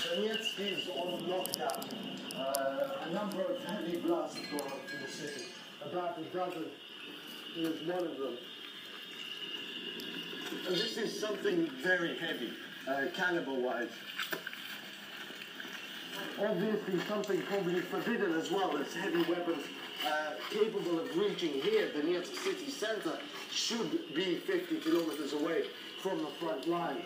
Donetsk is on lockdown. A number of heavy blasts have gone up in the city. About a dozen is one of them. And this is something very heavy, caliber-wise. Obviously something probably forbidden as well. It's heavy weapons capable of reaching here. The Donetsk city center should be 50 kilometers away from the front lines.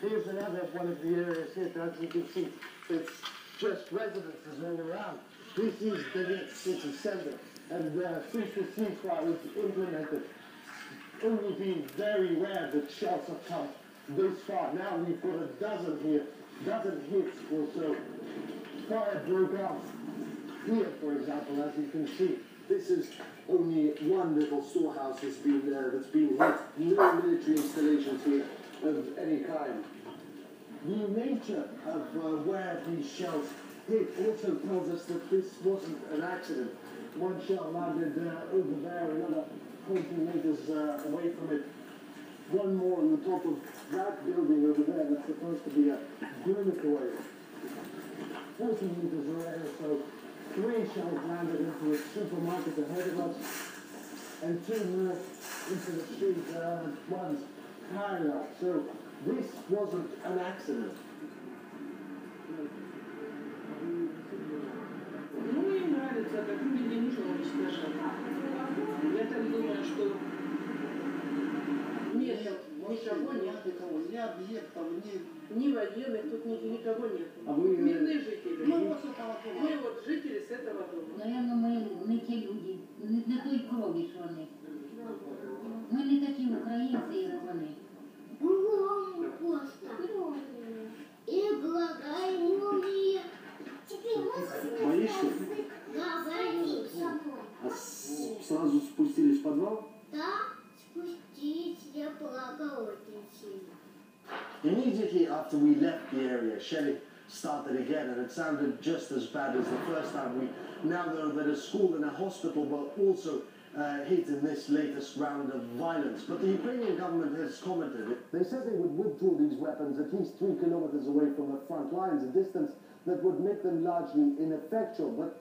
Here's another one of the areas here. As you can see, it's just residences all around. This is the Donetsk city center. And since the ceasefire was implemented, it's only been very rare that shells have come this far. Now we've got a dozen here, dozen hits or so. Fire broke out here, for example, as you can see. This is only one little storehouse that's been hit. No military installations here of any kind. The nature of where these shells hit also tells us that this wasn't an accident. One shell landed over there, another 20 meters away from it. One more on the top of that building over there. That's supposed to be a dormitory. 40 meters away or so. 3 shells landed into a supermarket ahead of us, and 2 more into the street, one's parallel. So this wasn't an accident. Ну, им нравится, так им не нужно уничтожать. Я так думаю, что нет, никого нет. Ни объектов, ни военных, тут никого нет. А вы... Мирные жители. Мы вот с этого дома. Мы вот жители с этого дома. Наверно, ми не ті люди, не той крові, що вони. Ми не такі українці, як вони. И благоухие. Боишься? Да, боюсь. А сразу спустились в подвал? Да, спустить я плакала очень сильно. Immediately after we left the area, shelling started again, and it sounded just as bad as the first time. We now know that a school and a hospital were also hit in this latest round of violence. But the Ukrainian government has commented. They said they would withdraw these weapons at least 3 kilometers away from the front lines, a distance that would make them largely ineffectual. But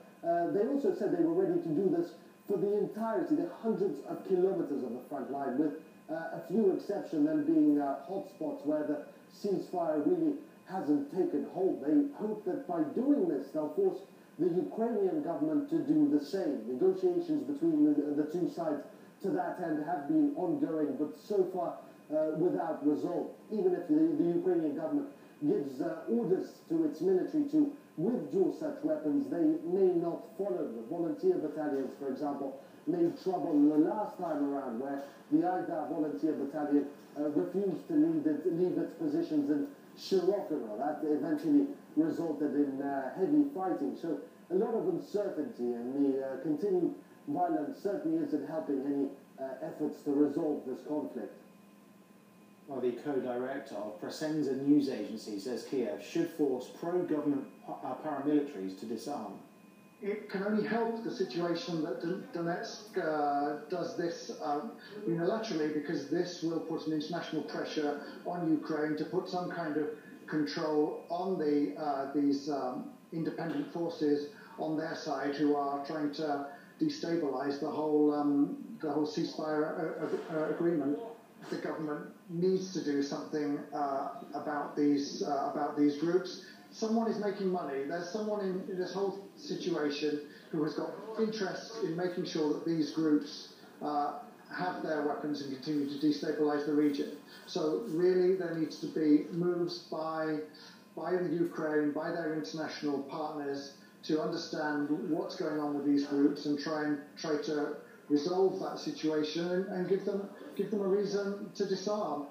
they also said they were ready to do this for the entirety, the hundreds of kilometers of the front line, with a few exceptions, then being hotspots where the ceasefire really hasn't taken hold. They hope that by doing this, they'll force the Ukrainian government to do the same. Negotiations between the two sides to that end have been ongoing, but so far without result. Even if the Ukrainian government gives orders to its military to withdraw such weapons, they may not follow. The volunteer battalions, for example, made trouble the last time around, where the Aida volunteer battalion refused to leave its positions in Shirokino. That eventually resulted in heavy fighting. So a lot of uncertainty, and the continued violence certainly isn't helping any efforts to resolve this conflict. Well, the co-director of Presenza news agency says Kiev should force pro-government paramilitaries to disarm. It can only help the situation that Donetsk does this unilaterally, because this will put an international pressure on Ukraine to put some kind of control on these independent forces on their side, who are trying to destabilize the whole ceasefire agreement. The government needs to do something about these groups. Someone is making money. There's someone in this whole situation who has got interest in making sure that these groups have their weapons and continue to destabilize the region. So really there needs to be moves by the Ukraine, by their international partners, to understand what's going on with these groups and try to resolve that situation and give them a reason to disarm.